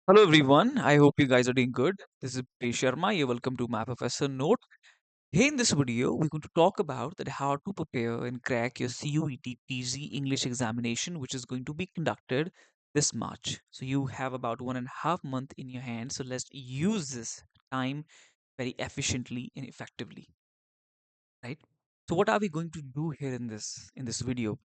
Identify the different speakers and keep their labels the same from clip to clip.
Speaker 1: Hello everyone, I hope you guys are doing good. This is P. Sharma. You're welcome to my Professor Note. Here in this video, we're going to talk about that how to prepare and crack your CUET PG English examination, which is going to be conducted this March. So you have about 1.5 months in your hand. So let's use this time very efficiently and effectively, right? So what are we going to do here in this video?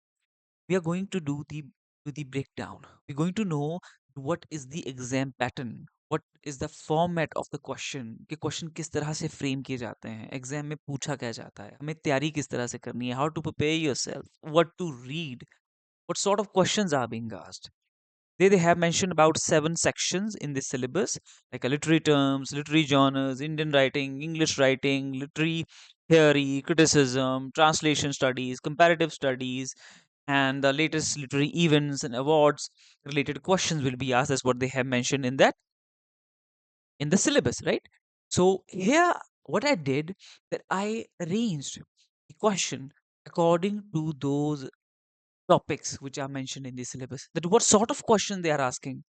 Speaker 1: We are going to do the breakdown. We're going to know what is the exam pattern, what is the format of the question, कि question किस तरह से frame किए जाते हैं, exam में पूछा क्या जाता है, हमें तैयारी किस तरह से करनी है, how to prepare yourself, what to read, what sort of questions are being asked. They have mentioned about 7 sections in this syllabus, like literary terms, literary genres, Indian writing, English writing, literary theory, criticism, translation studies, comparative studies, and the latest literary events and awards related questions will be asked. That's what they have mentioned in the syllabus, right? So here, what I did that I arranged the question according to those topics which are mentioned in the syllabus. That what sort of question they are asking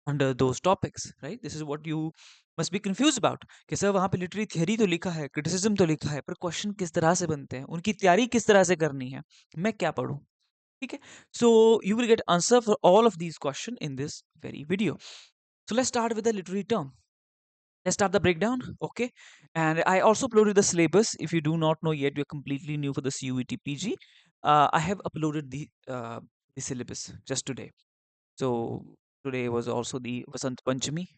Speaker 1: under those topics, right? This is what you must be confused about कि sir वहाँ पे literary theory तो लिखा है, criticism तो लिखा है, पर क्वेश्चन किस तरह से बनते हैं, उनकी तैयारी किस तरह से करनी है, मैं क्या पढूं. ठीक है. So you will get answer for all of these questions in this very video. So let's start with the literary term. Let's start the breakdown. Okay. And I also uploaded the syllabus. If you do not know yet, you're completely new for the CUET PG. I have uploaded the syllabus just today. So today was also the Vasant Panchami.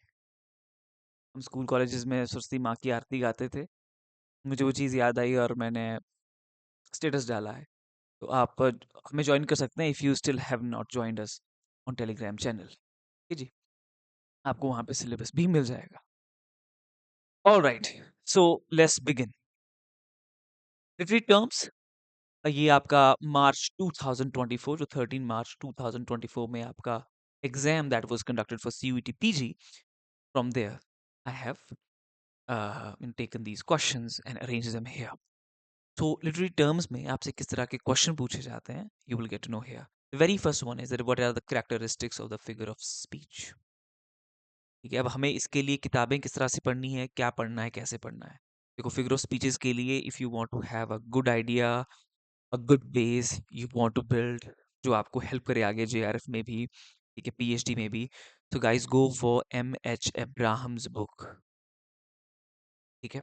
Speaker 1: हम school colleges में सरस्वती माँ की आरती गाते थे. मुझे वो चीज़ याद आई और मैंने स्टेटस डाला है. तो आप हमें ज्वाइन कर सकते हैं if you still have not joined us on Telegram channel. ठीक जी. आपको वहाँ पे सिलेबस भी मिल जाएगा. Alright. So let's begin. Literary terms. ये आपका मार्च 2024 जो 13 मार्च 2024 में आपका exam that was conducted for CUET PG. From there I have taken these questions and arranged them here. So literary terms में आपसे किस तरह के क्वेश्चन पूछे जाते हैं, you will get to know here. The very first one is that what are the characteristics of the figure of speech. ठीक है. अब हमें इसके लिए किताबें किस तरह से पढ़नी है, क्या पढ़ना है, कैसे पढ़ना है. देखो, फिगर ऑफ स्पीचेस के लिए if you want to have a good idea, a good base, you want to build, जो आपको हेल्प करे आगे JRF में भी, ठीक है, PhD में भी. तो guys go for MH Abraham's book. ठीक है.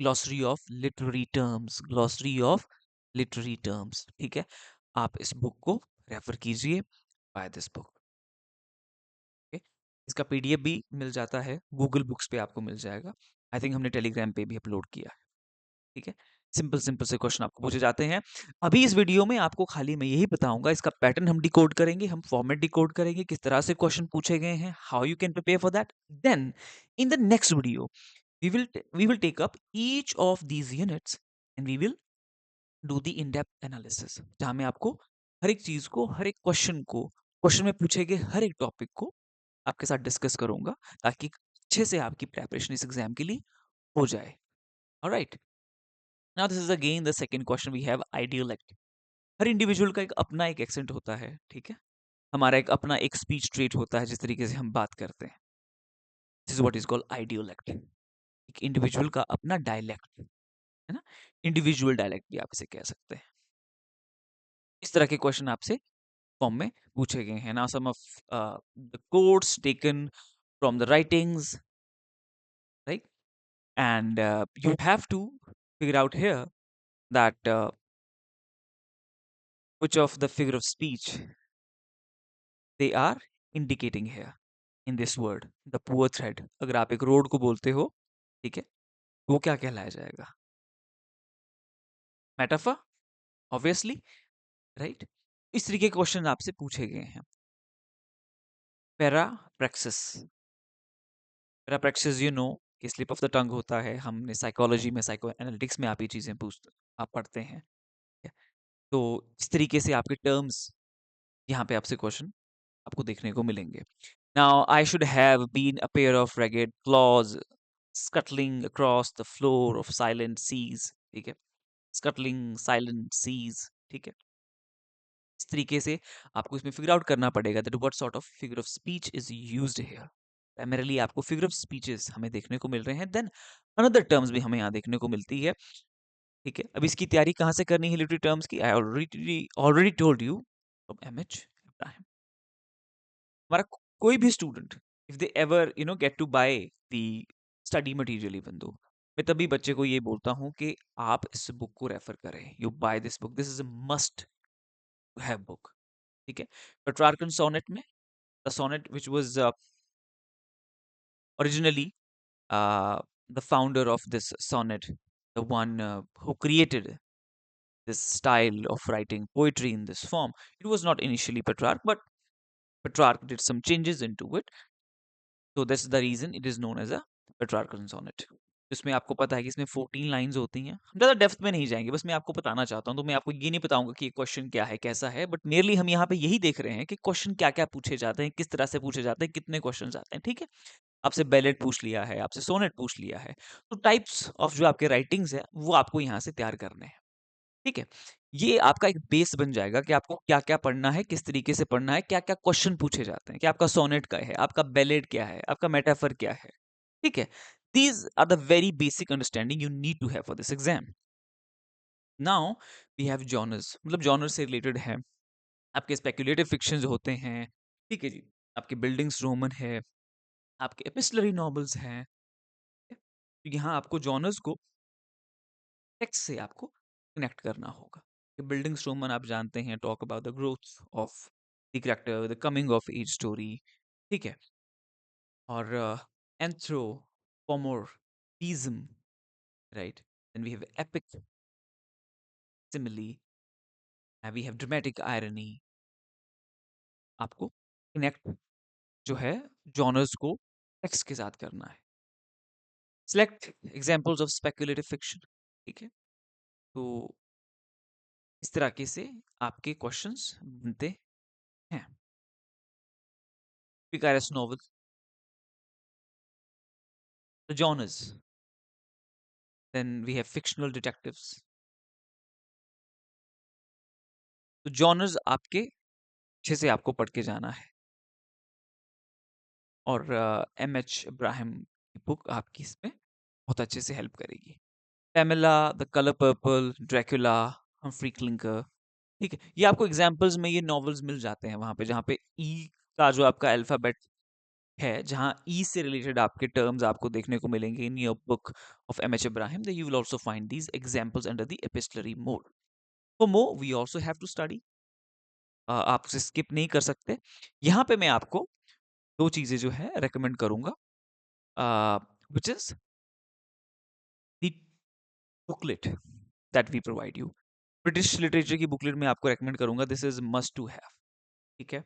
Speaker 1: Glossary of literary terms, glossary of literary terms. ठीक है. आप इस बुक को रेफर कीजिए. Buy this book. ओके. इसका PDF भी मिल जाता है, गूगल बुक्स पे आपको मिल जाएगा. आई थिंक हमने टेलीग्राम पे भी अपलोड किया है. ठीक है. सिंपल सिंपल से क्वेश्चन आपको पूछे जाते हैं. अभी इस वीडियो में आपको खाली मैं यही बताऊंगा, इसका पैटर्न हम डिकोड करेंगे, हम फॉर्मेट डिकोड करेंगे, किस तरह से क्वेश्चन पूछे गए हैं, how you can prepare for that. Then in the next video we will take up each of these units and we will do the in-depth analysis, जहां मैं आपको हर एक चीज को, हर एक क्वेश्चन में पूछे गए हर एक टॉपिक को आपके साथ डिस्कस करूंगा, ताकि अच्छे से आपकी प्रेपरेशन इस एग्जाम के लिए हो जाए. Alright. Now this is again the second question. We have idiolect. हर इंडिविजुअल का एक अपना एक एक्सेंट होता है. ठीक है. हमारा एक अपना एक स्पीच ट्रेट होता है, जिस तरीके से हम बात करते हैं. This is what is called idiolect. एक इंडिविजुअल का अपना डायलेक्ट है ना. इंडिविजुअल डायलेक्ट भी आप इसे कह सकते हैं. इस तरह के क्वेश्चन आपसे फॉर्म में पूछे गए हैं. Now some of the quotes taken from the writings, right. And you have to figure out here that which of the figure of speech they are indicating here in this word, the poor thread. अगर आप एक road को बोलते हो, ठीक है, वो क्या कहलाया जाएगा? Metaphor, obviously, right. इस तरीके के क्वेश्चन आपसे पूछे गए हैं. पैराप्रेक्सिस. पैराप्रेक्सिस यू नो कि स्लिप ऑफ द टंग होता है. हमने साइकोलॉजी में, साइको एनालिटिक्स में आप ये चीजें आप पढ़ते हैं. तो इस तरीके से आपके टर्म्स यहाँ पे आपसे क्वेश्चन आपको देखने को मिलेंगे. Now I should have been a pair of ragged claws scuttling across the floor of silent seas. ठीक है. scuttling silent seas. ठीक है. इस तरीके से आपको इसमें फिगर आउट करना पड़ेगा that what sort of figure of speech is used here. Primarily आपको फिगर ऑफ स्पीचेस हमें देखने को मिल रहे हैं, देन अनदर टर्म्स भी हमें यहाँ देखने को मिलती है। ठीक है, अब इसकी तैयारी कहाँ से करनी है लिटरेरी टर्म्स की? I already told you from MH Abraham. हमारा कोई भी student, if they ever get to buy the study material, even though, मैं तभी बच्चे को ये बोलता हूँ कि आप इस बुक को रेफर करें, you buy this book, this is a must have book. ठीक है, पेट्रार्कन सोनेट में, the sonnet which was originally the founder of this sonnet, the one who created this style of writing poetry in this form. It was not initially Petrarch, but Petrarch did some changes into it. So that's the reason it is known as a Petrarchan sonnet. इसमें आपको पता है कि इसमें 14 lines होती हैं। हम ज़्यादा डेप्थ में नहीं जाएंगे, बस मैं आपको बताना चाहता हूँ। तो मैं आपको ये नहीं बताऊंगा कि क्वेश्चन क्या है, कैसा है, बट मेरली हम यहाँ पे यही देख रहे हैं कि क्वेश्चन क्या क्या पूछे जाते हैं, किस तरह से पूछे जाते हैं, कितने क्वेश्चन आते हैं। ठीक है, आपसे बैलेट पूछ लिया है, आपसे सोनेट पूछ लिया है, तो टाइप्स ऑफ जो आपके राइटिंग्स है वो आपको यहाँ से तैयार करने हैं। ठीक है, ये आपका एक बेस बन जाएगा कि आपको क्या क्या पढ़ना है, किस तरीके से पढ़ना है, क्या क्या क्वेश्चन पूछे जाते हैं, कि आपका सोनेट क्या है, आपका बैलेट क्या है, आपका मेटाफर क्या है। ठीक है, these are the very basic understanding you need to have for this exam. Now we have genres, मतलब जॉनर से रिलेटेड है आपके स्पेक्युलेटिव फिक्शन होते हैं। ठीक है जी, आपके बिल्डिंग्स रोमन है, आपके एपिस्टलरी नॉवेल्स हैं। तो यहाँ आपको जॉनर्स को टेक्स्ट से आपको कनेक्ट करना होगा। बिल्डिंग स्टोमन आप जानते हैं, talk about the growth of the character, the coming of age story. ठीक है, और anthropomorphism, right, then we have epic simile, we have dramatic irony. आपको कनेक्ट जो है जॉनर्स को टेक्स्ट के साथ करना है। Select examples of speculative fiction. ठीक है, तो इस तरीके से आपके क्वेश्चंस बनते हैं। Picaresque novel, the genres. Then we have fictional detectives. तो genres आपके अच्छे से आपको पढ़ के जाना है, और एम एच इब्राहिम की बुक आपकी इसमें बहुत अच्छे से हेल्प करेगी। Pamela, the colour purple, Dracula, Humphry clinker. ठीक है, ये आपको एग्जाम्पल्स में ये नॉवेल्स मिल जाते हैं वहां पे, जहाँ पे ई का जो आपका अल्फाबेट है, जहाँ ई से रिलेटेड आपके टर्म्स आपको देखने को मिलेंगे in your book of M H Ibrahim, you will also find these examples under the epistolary mode. For more we also have to study, आप उसे स्किप नहीं कर सकते। यहाँ पे मैं आपको दो चीजें जो है रेकमेंड करूंगा, which is the booklet that we provide you. British literature की बुकलेट में आपको रेकमेंड करूंगा, this is must to have. ठीक है,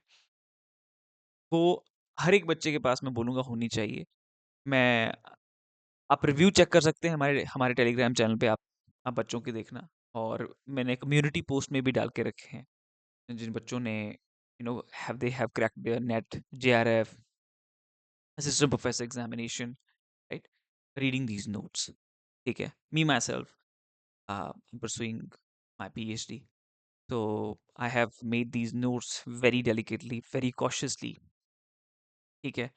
Speaker 1: वो हर एक बच्चे के पास मैं बोलूंगा होनी चाहिए। मैं आप रिव्यू चेक कर सकते हैं हमारे हमारे टेलीग्राम चैनल पे, आप बच्चों के देखना, और मैंने कम्युनिटी पोस्ट में भी डाल के रखे हैं, जिन बच्चों ने have they have cracked there net, JRF, assistant professor examination, right? Reading these notes. ठीक है, me myself, I'm pursuing my PhD, so I have made these notes very delicately, very cautiously. ठीक है,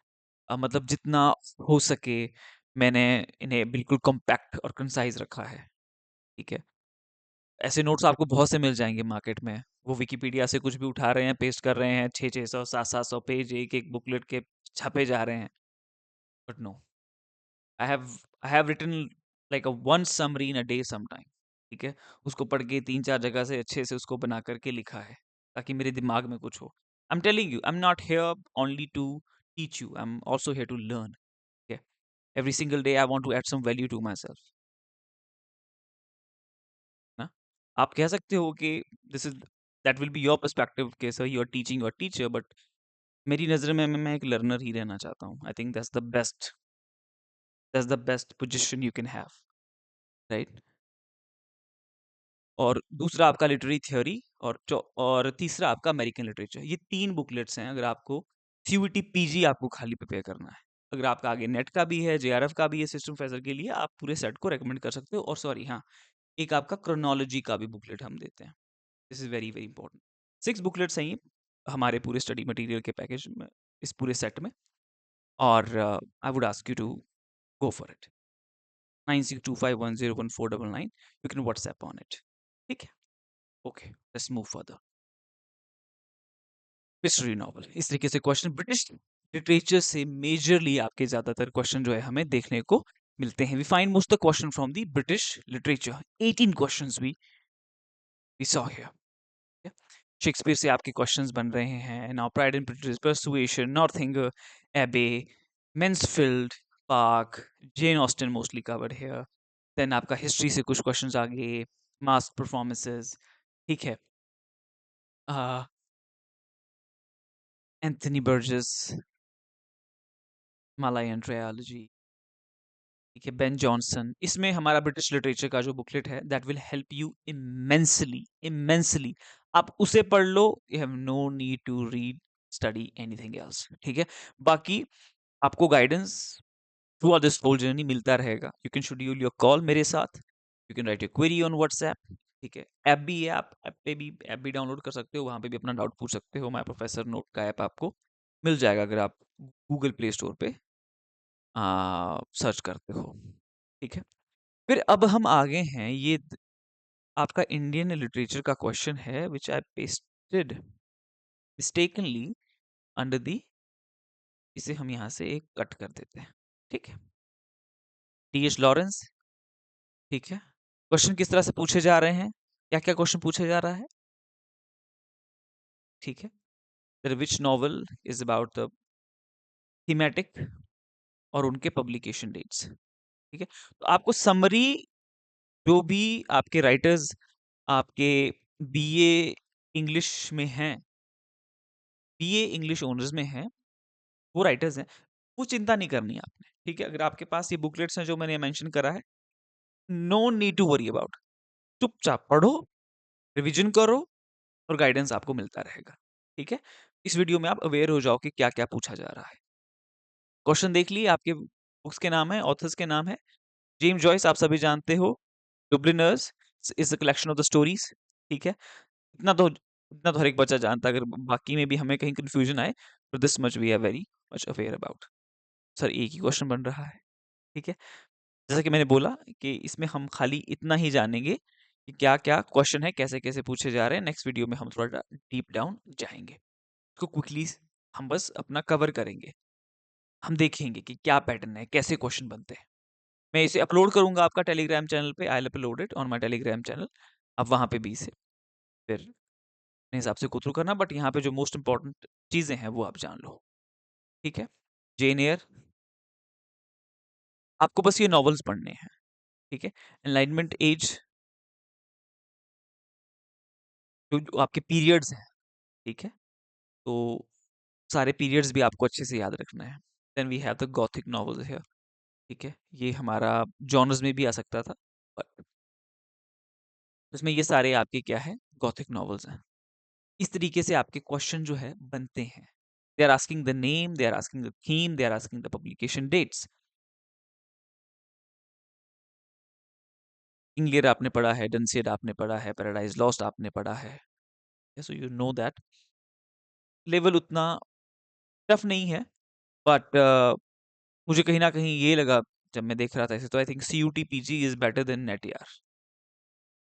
Speaker 1: मतलब जितना हो सके मैंने इन्हें बिल्कुल कॉम्पैक्ट और कंसाइज रखा है। ठीक है, ऐसे नोट्स आपको बहुत से मिल जाएंगे मार्केट में, वो विकिपीडिया से कुछ भी उठा रहे हैं, पेस्ट कर रहे हैं, 600 700 पेज एक एक बुकलेट के छपे जा रहे हैं, but no, I have I have written like a one summary in a day sometime. ठीक है, उसको पढ़ के 3 4 जगह से अच्छे से उसको बना करके लिखा है, ताकि मेरे दिमाग में कुछ हो। I am telling you, I am not here only to teach you, I am also here to learn. ठीक है, every single day I want to add some value to myself ना। आप कह सकते हो कि this is that will be your perspective के sir you are teaching your teacher, but मेरी नज़र में मैं एक लर्नर ही रहना चाहता हूँ। I think that's the best position you can have, right. और दूसरा आपका लिटरेरी थ्योरी, और तीसरा आपका अमेरिकन लिटरेचर। ये 3 बुकलेट्स हैं अगर आपको सीयूईटी पीजी आपको खाली प्रिपेयर करना है। अगर आपका आगे नेट का भी है, जेआरएफ का भी है, सिस्टम प्रोफेसर के लिए आप पूरे सेट को रेकमेंड कर सकते हो। और सॉरी हाँ, एक आपका क्रोनोलॉजी का भी बुकलेट हम देते हैं, this is very very important. 6 booklets हैं ये हमारे पूरे स्टडी मटेरियल के पैकेज में, इस पूरे सेट में। और I would ask you to go for it. 9625101499, you can WhatsApp on it. ठीक है, okay, let's move further. History novel, इस तरीके से क्वेश्चन ब्रिटिश लिटरेचर से मेजरली आपके ज्यादातर क्वेश्चन जो है हमें देखने को मिलते हैं। We find most the question from the British literature. 18 questions we saw here. Shakespeare से आपके क्वेश्चंस बन रहे हैं। Now Pride and Prejudice, Persuasion, Northanger Abbey, Mansfield Park, Jane Austen mostly covered here. Then आपका हिस्ट्री से कुछ questions आ गए, mask performances, ठीक है, एंथनी बर्जेस, malayan ट्रायोलॉजी, ठीक है, बेन जॉनसन। इसमें हमारा ब्रिटिश लिटरेचर का जो बुकलेट है that will help you immensely immensely. आप उसे पढ़ लो, you have no need to read study anything else. ठीक है, बाकी आपको guidance throughout this whole journey मिलता रहेगा। You can schedule your call मेरे साथ, you can write your query on WhatsApp. ठीक है, ऐप भी है, आप ऐप भी डाउनलोड कर सकते हो, वहां पे भी अपना डाउट पूछ सकते हो। माय प्रोफेसर नोट का ऐप आपको मिल जाएगा अगर आप गूगल प्ले स्टोर पे सर्च करते हो। ठीक है, फिर अब हम आगे हैं, आपका इंडियन लिटरेचर का क्वेश्चन है विच आई पेस्टेड मिस्टेकनली अंडर दी। इसे हम यहाँ से एक कट कर देते हैं। ठीक है, टी.एच. लॉरेंस। ठीक है, क्वेश्चन किस तरह से पूछे जा रहे हैं, क्या क्या क्वेश्चन पूछा जा रहा है। ठीक है, which novel is about the thematic और उनके पब्लिकेशन डेट्स। ठीक है, तो आपको समरी, जो भी आपके राइटर्स आपके बीए इंग्लिश में हैं, बीए इंग्लिश ऑनर्स में हैं, वो राइटर्स हैं, वो चिंता नहीं करनी है आपने। ठीक है, अगर आपके पास ये बुकलेट्स हैं जो मैंने मेंशन करा है, no need to worry about. चुपचाप पढ़ो, रिवीजन करो, और गाइडेंस आपको मिलता रहेगा। ठीक है, इस वीडियो में आप अवेयर हो जाओ कि क्या क्या पूछा जा रहा है। क्वेश्चन देख लिए, आपके बुक्स के नाम है, ऑथर्स के नाम है। जेम्स जॉयस आप सभी जानते हो, Dubliners is a collection of the stories. ठीक है, इतना तो हर एक बच्चा जानता है। अगर बाकी में भी हमें कहीं कंफ्यूजन आए, तो this much we are very much aware about. Sir एक ही क्वेश्चन बन रहा है। ठीक है, जैसा कि मैंने बोला कि इसमें हम खाली इतना ही जानेंगे कि क्या क्या क्वेश्चन है, कैसे कैसे पूछे जा रहे हैं। नेक्स्ट वीडियो में हम थोड़ा डीप डाउन जाएंगे, इसको क्विकली हम बस अपना कवर करेंगे। हम देखेंगे कि क्या पैटर्न है, कैसे क्वेश्चन बनते हैं। मैं इसे अपलोड करूंगा आपका टेलीग्राम चैनल पे। I will upload it on my Telegram channel. आप वहां पे भी इसे फिर अपने हिसाब से गो थ्रू करना, बट यहाँ पे जो मोस्ट इंपॉर्टेंट चीजें हैं वो आप जान लो। ठीक है, जेन एयर, आपको बस ये नॉवेल्स पढ़ने हैं। ठीक है, एनलाइटमेंट एज, जो आपके पीरियड्स हैं। ठीक है, तो सारे पीरियड्स भी आपको अच्छे से याद रखना है। Then we have the Gothic novels here. ठीक है, ये हमारा जॉनर्स में भी आ सकता था, बट इसमें ये सारे आपके क्या है, गॉथिक नॉवेल्स हैं। इस तरीके से आपके क्वेश्चन जो है बनते हैं। They are asking the name, they are asking the theme, they are asking the publication dates. King Lear आपने पढ़ा है, डनसीड आपने पढ़ा है, पैराडाइज लॉस्ट आपने पढ़ा है, so you know that level उतना टफ नहीं है। बट मुझे कहीं ना कहीं ये लगा जब मैं देख रहा था इसे, तो I think CUT PG is better than net यार।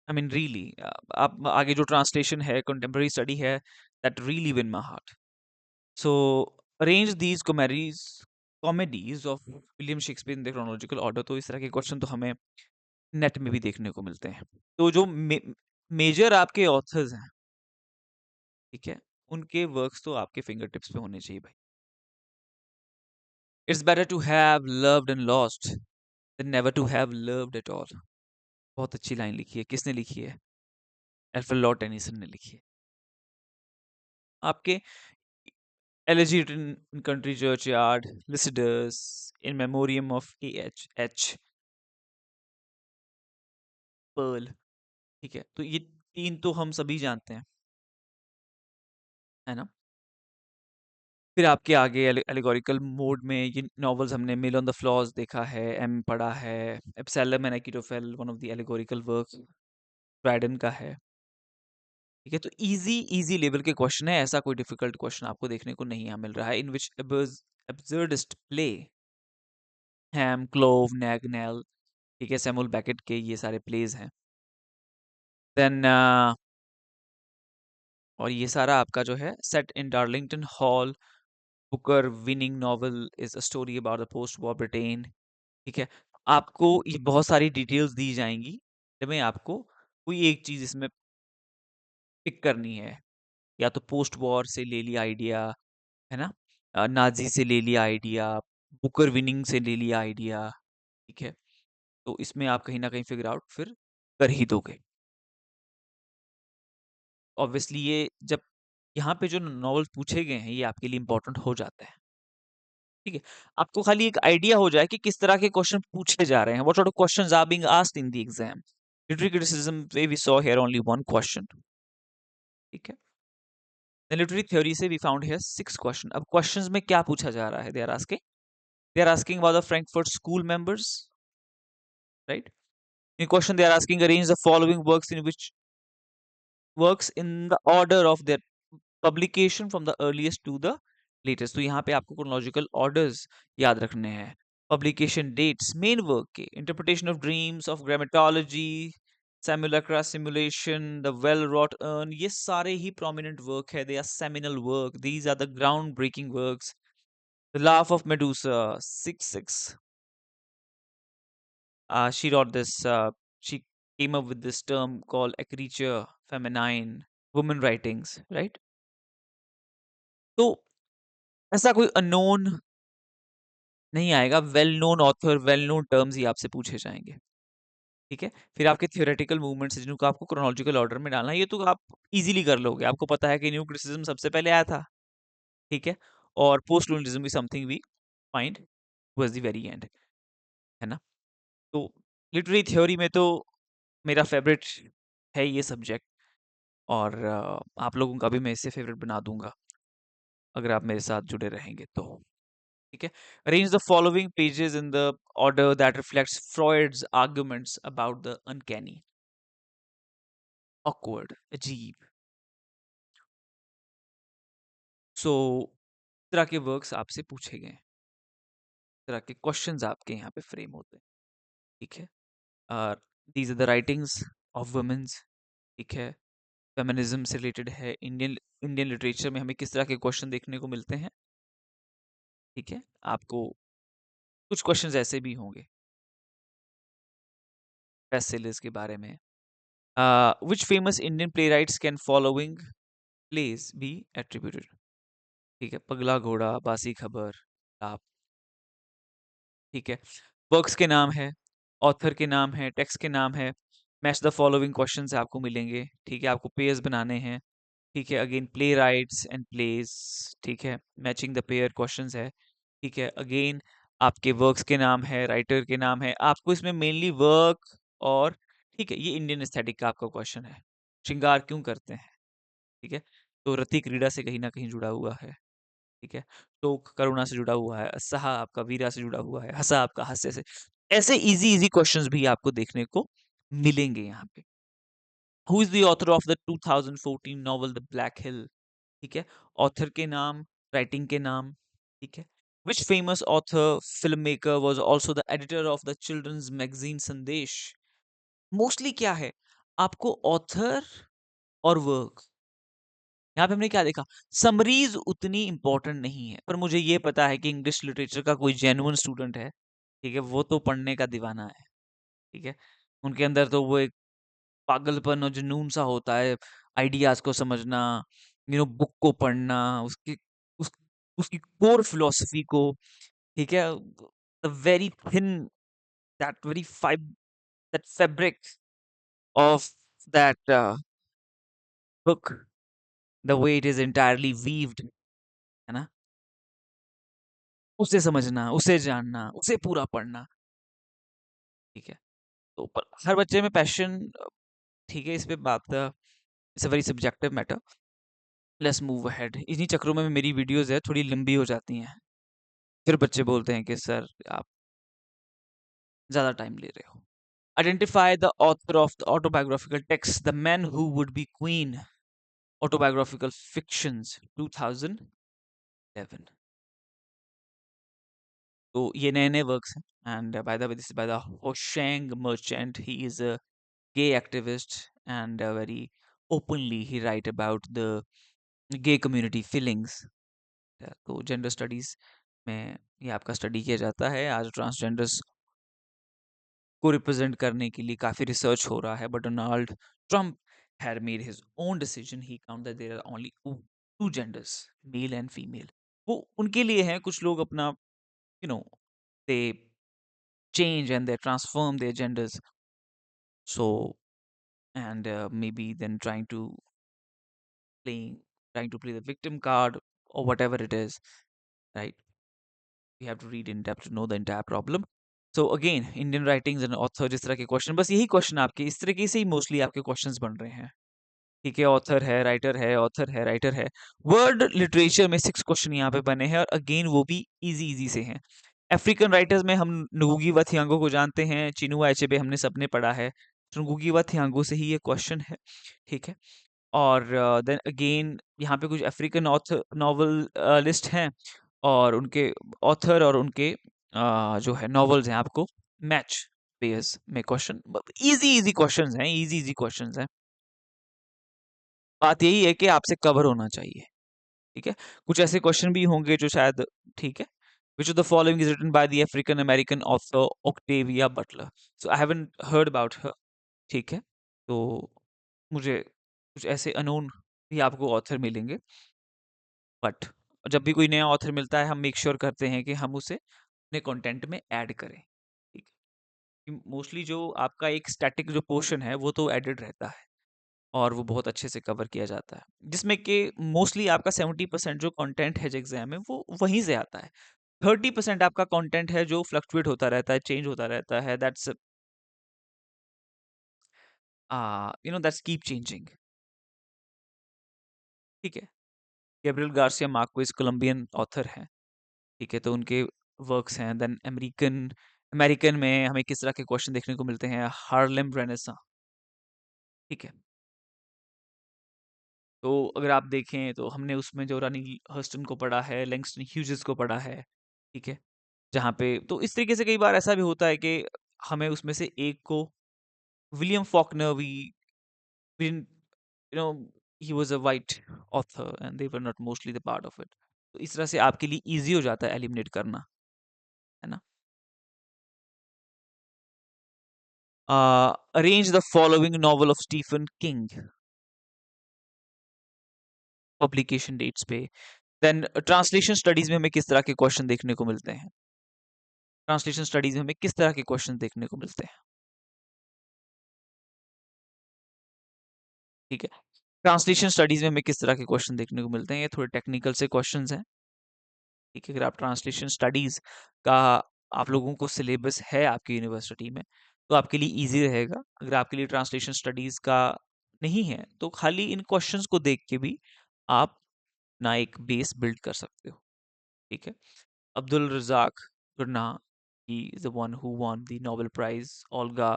Speaker 1: आई मीन रियली, आप आगे जो ट्रांसलेशन है, कंटेम्प्रेरी स्टडी है, that really win my heart. So arrange these comedies of William Shakespeare in the chronological order. तो इस तरह के क्वेश्चन तो हमें नेट में भी देखने को मिलते हैं। तो जो मेजर आपके ऑथर्स हैं, ठीक है, उनके वर्क्स तो आपके फिंगर टिप्स पे होने चाहिए भाई। It's better to have loved and lost than never to have loved at all. बहुत अच्छी लाइन लिखी है, किसने लिखी है? एल्फ्रेड लॉर्ड टेनिसन ने लिखी है। आपके elegy written in country churchyard, Lycidas, in memoriam of A.H. Pearl. ठीक है, तो ये तीन तो हम सभी जानते हैं, है ना। फिर आपके आगे एलिगोरिकल मोड में ये नॉवेल्स हमने मिल ऑन द फ्लॉज देखा है, एम पढ़ा है, Absalom and Achitophel one of the allegorical work Dryden का है। ठीक है, तो इजी इजी लेवल के क्वेश्चन है, ऐसा कोई डिफिकल्ट क्वेश्चन आपको देखने को नहीं यहाँ मिल रहा है इन विच एब्सर्डिस्ट प्ले, हैम, क्लोव, नैगनेल, ठीक है, सैमुअल बैकेट के ये सारे प्लेज हैं। देन और ये सारा आपका जो है set in Darlington hall, Booker winning novel is a story about the post war Britain, ठीक है। आपको ये बहुत सारी डिटेल्स दी जाएंगी, जिसमें आपको कोई एक चीज इसमें पिक करनी है, या तो पोस्ट वॉर से ले लिया आइडिया, है ना, नाजी से ले लिया आइडिया, बुकर विनिंग से ले लिया आइडिया, ठीक है। तो इसमें आप कहीं ना कहीं फिगर आउट फिर कर ही दोगे। ऑब्वियसली ये जब यहाँ पे जो नॉवेल्स पूछे गए हैं ये आपके लिए इंपॉर्टेंट हो जाता है, ठीक है। आपको खाली एक आइडिया हो जाए कि किस तरह के क्वेश्चन पूछे जा रहे हैं, what sort of questions are being asked in the exam. Literary criticism way we saw here only one question, ठीक है। लिटरेरी थ्योरी से वी फाउंड हियर 6 क्वेश्चन। अब क्वेश्चंस में क्या पूछा जा रहा है, they are asking about the Frankfurt school members, right. In question they are asking arrange the following works in which works in the order of their publication from the earliest to the latest। तो यहाँ पे आपको chronological orders याद रखने हैं, publication dates, main work के, interpretation of dreams, of grammatology, simulacra, simulation, the well wrought urn, ये सारे ही prominent work है, they are seminal work, these are the groundbreaking works। The laugh of Medusa, 6 6, she wrote this, she came up with this term called a creature feminine, women writings, right। तो ऐसा कोई unknown नहीं आएगा, well known author, well known terms ही आपसे पूछे जाएंगे, ठीक है। फिर आपके थियोरेटिकल मूवमेंट्स जिनको आपको क्रोनोलॉजिकल ऑर्डर में डालना है, ये तो आप इजीली कर लोगे, आपको पता है कि न्यू क्रिटिसिज्म सबसे पहले आया था, ठीक है। और post colonialism is something we find towards the very end, है ना। तो लिटरेरी थ्योरी में तो मेरा फेवरेट है ये सब्जेक्ट, और आप लोगों का भी मैं इससे फेवरेट बना दूंगा अगर आप मेरे साथ जुड़े रहेंगे तो, ठीक है। Arrange the following pages in the order that reflects Freud's arguments about the uncanny, awkward, अजीब। सो इस तरह के वर्क्स आपसे पूछे गए हैं, इस तरह के क्वेश्चंस आपके यहाँ पे फ्रेम होते हैं, ठीक है। These are the writings of womens, ठीक है। फेमिनिज्म से रिलेटेड है, इंडियन इंडियन लिटरेचर में हमें किस तरह के क्वेश्चन देखने को मिलते हैं, ठीक है। आपको कुछ क्वेश्चंस ऐसे भी होंगे बेस्ट सेलर्स के बारे में, which famous Indian playwrights can following plays be attributed, ठीक है। पगला घोड़ा, बासी खबर, आप, ठीक है। वर्क्स के नाम है, ऑथर के नाम है, टेक्स्ट के नाम है, मैच द फॉलोइंग क्वेश्चन से आपको मिलेंगे, ठीक है। आपको पेयर्स बनाने हैं, ठीक है। Again play rights and place, ठीक है, मैचिंग द पेयर क्वेश्चंस है, ठीक है। अगेन आपके वर्क्स के नाम है, राइटर के नाम है, आपको इसमें मेनली वर्क और, ठीक है, ये इंडियन एस्थेटिक का आपका क्वेश्चन है, श्रृंगार क्यों करते हैं, ठीक है। तो रति क्रीड़ा से कहीं ना कहीं जुड़ा हुआ है, ठीक है। शोक करुणा से जुड़ा हुआ है, सहा आपका वीरा से जुड़ा हुआ है, हसा आपका हास्य से। ऐसे इजी इजी क्वेश्चंस भी आपको देखने को मिलेंगे यहाँ पे। Who is the author of the 2014 novel the Black Hill, ठीक है। ऑथर के नाम, राइटिंग के नाम, ठीक है। Which famous author film maker was also the editor of the children's magazine Sandesh. Mostly क्या है, आपको ऑथर और वर्क, यहाँ पे हमने क्या देखा, समरीज उतनी इंपॉर्टेंट नहीं है, पर मुझे ये पता है कि इंग्लिश लिटरेचर का कोई जेन्युइन स्टूडेंट है, ठीक है, वो तो पढ़ने का दीवाना है, ठीक है। उनके अंदर तो वो एक पागलपन और जुनून सा होता है, आइडियाज को समझना, बुक को पढ़ना, उस, उसकी कोर फिलोसफी को, ठीक है, very thin, that very five that fabric of that book, the way it is entirely weaved, है ना, उसे समझना, उसे जानना, उसे पूरा पढ़ना, ठीक है। तो पर हर बच्चे में पैशन, ठीक है, इस पे बात, it's a very subjective matter. Let's move ahead. इन्हीं चक्रों में मेरी वीडियोस है थोड़ी लंबी हो जाती हैं, फिर बच्चे बोलते हैं कि सर आप ज्यादा टाइम ले रहे हो। Identify the author of the autobiographical text the Man Who Would Be Queen, autobiographical fictions 2011। तो ये नए-नए वर्क्स हैं and by the way this is by the Hoshang Merchant. He is a gay activist and very openly he write about the gay community feelings. तो gender studies में ये आपका study किया जाता है. आज ट्रांसजेंडर्स को रिप्रेजेंट करने के लिए काफ़ी रिसर्च हो रहा है, but Donald Trump had made his own decision. He found that there are only two genders, male and female. वो उनके लिए है. कुछ लोग अपना you know they change and they transform their genders. So and maybe then playing trying to play the victim card or whatever it is, right? You have to read in depth to know the entire problem. So again, Indian writings and author जिस तरह के question, बस यही question आपके इस तरीके से ही mostly आपके क्वेश्चंस बन रहे हैं. ठीक है, ऑथर है, राइटर है, ऑथर है, राइटर है. वर्ड लिटरेचर में 6 क्वेश्चन यहाँ पे बने हैं और अगेन वो भी इजी इजी से हैं. अफ्रीकन राइटर्स में हम नुगुगी व थियांगो को जानते हैं. चिनुआ अचेबे हमने सबने पढ़ा है. तो नुगुगी व थियांगो से ही ये क्वेश्चन है. ठीक है. और देन अगेन यहाँ पे कुछ अफ्रीकन ऑथर नॉवल लिस्ट हैं और उनके ऑथर और उनके जो है नॉवेल्स हैं आपको मैच पेयर्स में क्वेश्चन. इजी इजी क्वेश्चंस हैं, इजी इजी क्वेश्चंस हैं. बात यही है कि आपसे कवर होना चाहिए. ठीक है. कुछ ऐसे क्वेश्चन भी होंगे जो शायद ठीक है. Which of the following is written by the African American author Octavia Butler? So I haven't heard about her. ठीक है. तो मुझे कुछ ऐसे अननोन भी आपको ऑथर मिलेंगे. बट जब भी कोई नया ऑथर मिलता है हम मेक श्योर करते हैं कि हम उसे अपने कंटेंट में ऐड करें. ठीक है. मोस्टली जो आपका एक स्टैटिक जो पोर्शन है वो तो एडेड रहता है और वो बहुत अच्छे से कवर किया जाता है, जिसमें कि मोस्टली आपका 70% जो कंटेंट है जो एग्जाम में वो वहीं से आता है. 30% आपका कंटेंट है जो फ्लक्चुएट होता रहता है, चेंज होता रहता है. That's that's keep changing. ठीक है. Gabriel Garcia Marquez Colombian author हैं. ठीक है. तो उनके वर्क्स हैं. देन अमेरिकन अमेरिकन में हमें किस तरह के क्वेश्चन देखने को मिलते हैं. Harlem Renaissance. ठीक है. तो अगर आप देखें तो हमने उसमें जो रानी हस्टन को पढ़ा है, लैंगस्टन ह्यूजेस को पढ़ा है. ठीक है. जहाँ पे तो इस तरीके से कई बार ऐसा भी होता है कि हमें उसमें से एक को William Faulkner we didn't you know he was a white author and they were not mostly the part of it. तो इस तरह से आपके लिए इजी हो जाता है एलिमिनेट करना, है ना. Arrange the following novel of Stephen King publication dates पे. देन ट्रांसलेशन स्टडीज में हमें किस तरह के क्वेश्चन देखने को मिलते हैं. ट्रांसलेशन स्टडीज में हमें किस तरह के क्वेश्चन देखने को मिलते हैं. ठीक है. ट्रांसलेशन स्टडीज में हमें किस तरह के क्वेश्चन देखने को मिलते हैं. ये थोड़े टेक्निकल से क्वेश्चंस हैं. ठीक है. अगर आप ट्रांसलेशन स्टडीज का आप लोगों को सिलेबस है आपकी यूनिवर्सिटी में तो आपके लिए इजी रहेगा. अगर आपके लिए ट्रांसलेशन स्टडीज का नहीं है तो खाली इन क्वेश्चंस को देख के भी आप ना एक बेस बिल्ड कर सकते हो. ठीक है. अब्दुल रजाक खुरना, he is the one who won the Nobel Prize. Olga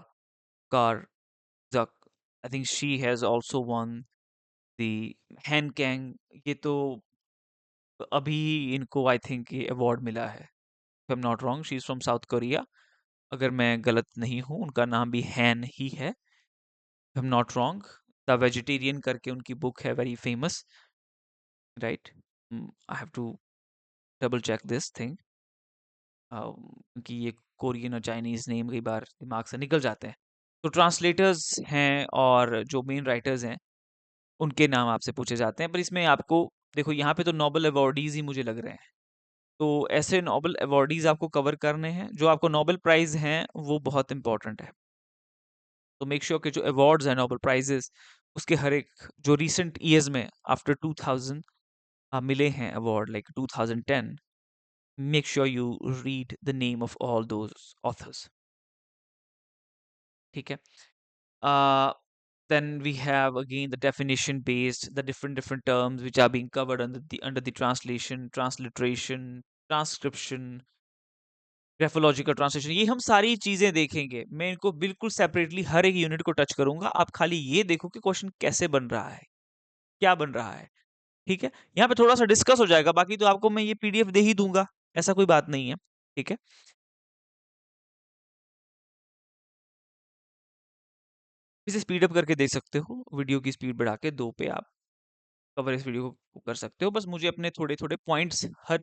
Speaker 1: Karzak, I think she has also won the Han Kang. ये तो अभी इनको आई थिंक ये अवार्ड मिला है. I am not wrong, she is from south Korea. अगर मैं गलत नहीं हूँ उनका नाम भी हैन ही है. I am not wrong. The vegetarian करके उनकी बुक है very famous, right. I have to double check this thing क्योंकि ये कोरियन और चाइनीज नेम कई बार दिमाग से निकल जाते हैं. तो ट्रांसलेटर्स हैं और जो मेन राइटर्स हैं उनके नाम आपसे पूछे जाते हैं. पर इसमें आपको देखो यहाँ पे तो नोबेल अवार्डीज ही मुझे लग रहे हैं. तो ऐसे नोबेल अवार्डीज आपको कवर करने हैं. जो आपको नोबेल प्राइज हैं वो बहुत इंपॉर्टेंट है. तो मेक श्योर कि जो अवार्ड्स हैं नोबेल प्राइजेस उसके हर एक जो रिसेंट ईयर्स में आफ्टर 2000 मिले हैं award like 2010, make sure you read the name of all those authors. ठीक है. uh, then we have again the definition based the different terms which are being covered under the translation, transliteration, transcription, graphological translation. ये हम सारी चीजें देखेंगे. मैं इनको बिल्कुल सेपरेटली हर एक यूनिट को टच करूंगा. आप खाली ये देखो कि क्वेश्चन कैसे बन रहा है, क्या बन रहा है. ठीक है. यहाँ पे थोड़ा सा डिस्कस हो जाएगा, बाकी तो आपको मैं ये पीडीएफ दे ही दूंगा, ऐसा कोई बात नहीं है. ठीक है? इसे स्पीड अप करके देख सकते हो, वीडियो की स्पीड बढ़ा के 2 पे आप कवर इस वीडियो को कर सकते हो। बस मुझे अपने थोड़े-थोड़े पॉइंट्स हर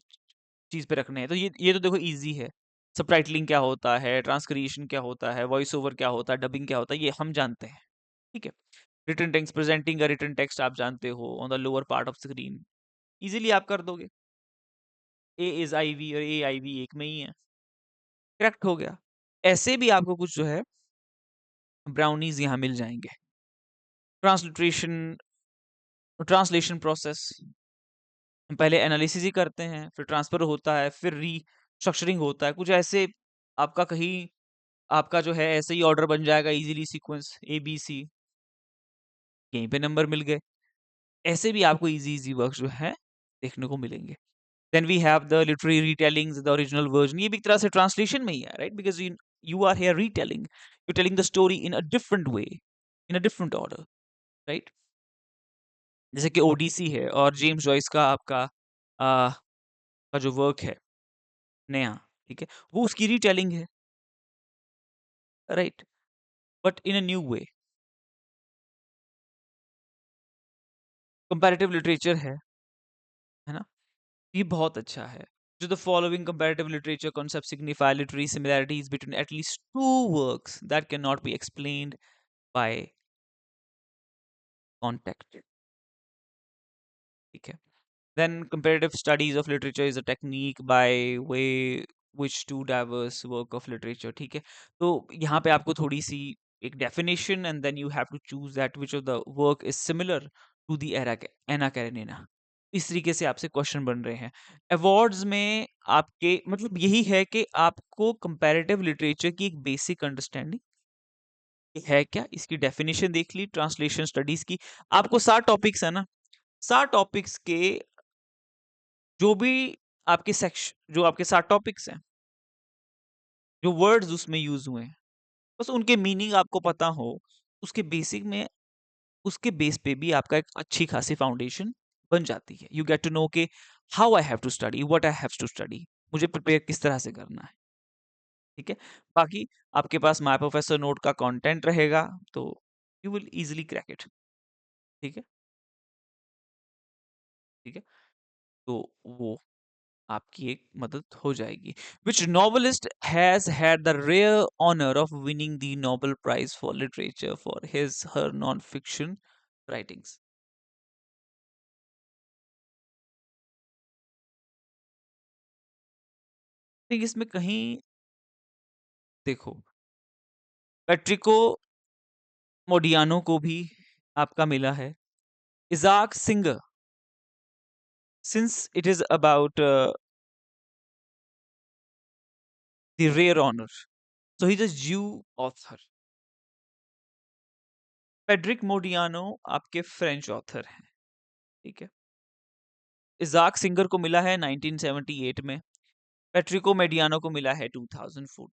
Speaker 1: चीज़ पे रखने हैं। तो ये तो देखो ईज़ी है। सबटाइटलिंग क्या होता है, ट्रांसक्रिएशन क्या होता है, वॉइस ओवर क्या होता है, डबिंग क्या होता है, ये हम जानते हैं। ठीक है? Written text presenting a written text आप जानते हो on the lower part of screen. Easily आप कर दोगे। ए इज़ आईवी और एआईवी एक में ही है। करेक्ट हो गया। ऐसे भी आपको कुछ जो है ब्राउनीज़ यहाँ मिल जाएँगे। ट्रांसलिटरेशन ट्रांसलेशन प्रोसेस हम पहले एनालिसिस ही करते हैं, फिर ट्रांसफर होता है, फिर रीस्ट्रक्चरिंग होता है। कुछ ऐसे आपका कहीं आपका जो है ऐसे ही ऑर्डर बन जाएगा easily sequence A B C, यहीं पे नंबर मिल गए। ऐसे भी आपको इजी इजी वर्क जो है देखने को मिलेंगे। Then we have the literary retellings, the original version. ये भी एक तरह से ट्रांसलेशन में ही है, right? Because you you are here retelling, you telling the story in a different way, in a different order, right? जैसे कि ओडीसी है और जेम्स जॉइस का आपका का जो वर्क है नया, ठीक है, वो उसकी रीटेलिंग है, right? But in a new way. Comparative literature है ना? ये बहुत अच्छा है। जो the following comparative literature concept signify literary similarities between at least to works that can not be explained bye contact, ठीक है? Then comparative studies of literature is a technique by way which two diverse work of literature, ठीक है? तो यहाँ पे आपको थोड़ी सी एक definition and then you have to choose that which of the work is similar to the Anna Karenina। इस तरीके से आपसे क्वेश्चन बन रहे हैं। अवार्ड्स में आपके मतलब यही है कि आपको कंपैरेटिव लिटरेचर की एक बेसिक अंडरस्टैंडिंग है क्या, इसकी डेफिनेशन देख ली, ट्रांसलेशन स्टडीज की। आपको 7 टॉपिक्स है ना, 7 टॉपिक्स के जो भी आपके सेक्शन जो आपके 7 टॉपिक्स हैं, जो वर्ड्स उसमें यूज़ हुए हैं, बस उनके मीनिंग आपको पता हो, उसके बेसिक में उसके बेस पे भी आपका एक अच्छी खासी फाउंडेशन बन जाती है। यू गेट टू नो के how I have to study, what I have to study, मुझे प्रिपेयर किस तरह से करना है, ठीक है? बाकी आपके पास माय प्रोफेसर नोट का कंटेंट रहेगा, तो you will easily crack it, ठीक है? ठीक है? तो वो आपकी एक मदद हो जाएगी। Which novelist has had the rare honor of winning the Nobel Prize for Literature for his her non-fiction writings? think इसमें कहीं देखो, पेट्रिको मोडियानो को भी आपका मिला है। इज़ाक singer, since it is about the rare honor, so he's a Jew author. Patrick Modiano आपके French author हैं, ठीक है? इज़ाक सिंगर को मिला है 1978 में, पेट्रिको मेडियानो को मिला है 2014।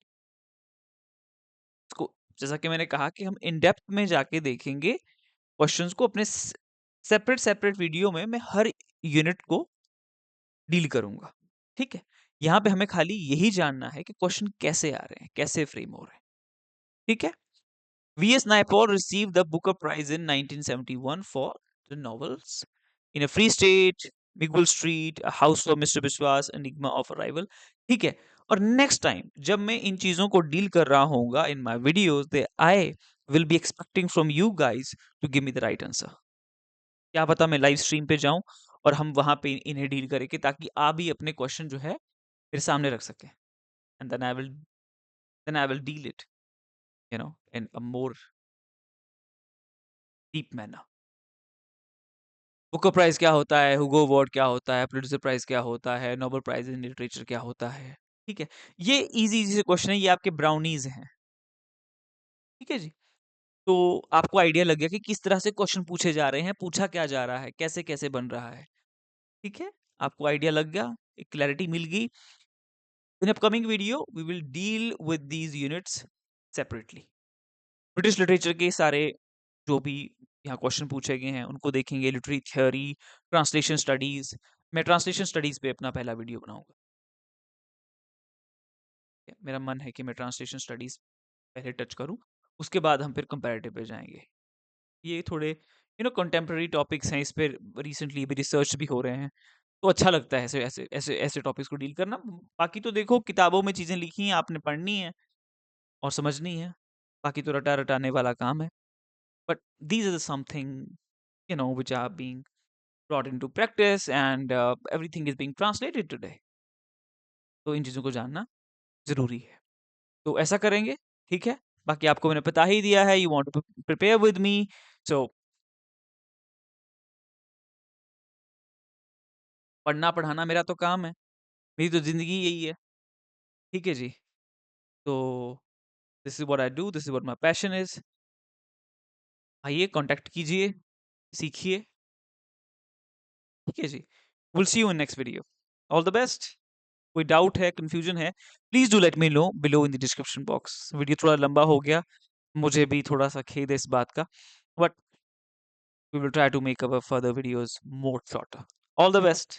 Speaker 1: को जैसा कि मैंने कहा कि हम इन डेप्थ में जाके देखेंगे क्वेश्चंस को अपने सेपरेट सेपरेट वीडियो में मैं हर यूनिट को डील करूंगा, ठीक है? यहाँ पे हमें खाली यही जानना है कि क्वेश्चन कैसे आ रहे हैं, कैसे फ्रेम हो रहे हैं, ठीक है? V.S. Naipaul received the Booker Prize in 1971 for the novels In a Free State, Miguel Street, A House for Mr. Biswas, Enigma of Arrival, ठीक है? और नेक्स्ट टाइम जब मैं इन चीजों को डील कर रहा होऊंगा in my videos, they I will be expecting from you guys to give me the right answer. क्या पता मैं लाइव स्ट्रीम पे जाऊं और हम वहां पे इन्हें डील करेंगे ताकि आप भी अपने क्वेश्चन जो है मेरे सामने रख सकें, and then I will deal it, in a more deep manner. Booker prize क्या होता है, हुगो अवार्ड क्या होता है, पुलिट्जर प्राइज क्या होता है, नोबेल प्राइज इन लिटरेचर क्या होता है, ठीक है? ये इजी इजी से क्वेश्चन है, ये आपके ब्राउनीज हैं, ठीक है जी? तो आपको आइडिया लग गया कि किस तरह से क्वेश्चन पूछे जा रहे हैं, पूछा क्या जा रहा है, कैसे कैसे बन रहा है, ठीक है? आपको आइडिया लग गया, एक क्लैरिटी मिल गई। In upcoming video we will deal with these units separately. British literature के सारे जो भी यहाँ क्वेश्चन पूछे गए हैं उनको देखेंगे, लिटरेरी थ्योरी, ट्रांसलेशन स्टडीज। मैं ट्रांसलेशन स्टडीज पे अपना पहला वीडियो बनाऊंगा। मेरा मन है कि मैं ट्रांसलेशन स्टडीज़ पहले टच करूँ, उसके बाद हम फिर कंपैरेटिव पे जाएँगे। ये थोड़े कंटेम्परेरी टॉपिक्स हैं, इस पे रिसेंटली भी रिसर्च भी हो रहे हैं, तो अच्छा लगता है ऐसे टॉपिक्स को डील करना। बाकी तो देखो किताबों में चीज़ें लिखी हैं, आपने पढ़नी है और समझनी है, बाकी तो रटा-रटाने वाला काम है। But these are the something which are being brought into practice and everything is being translated today. तो इन चीज़ों को जानना ज़रूरी है। तो ऐसा करेंगे, ठीक है? बाकी आपको मैंने बता ही दिया है, you want to prepare with me, so पढ़ना-पढ़ाना मेरा तो काम है, मेरी तो ज़िंदगी यही है, ठीक है जी? तो this is what I do, this is what my passion is. आइए कॉन्टैक्ट कीजिए, सीखिए, ठीक है जी? Will see you in next video. All the best. कोई डाउट है, कन्फ्यूजन है, please do let me know below in the description box. Video थोड़ा लंबा हो गया, मुझे भी थोड़ा-सा खेद है इस बात का, but we will try to make our further videos more shorter. All the best.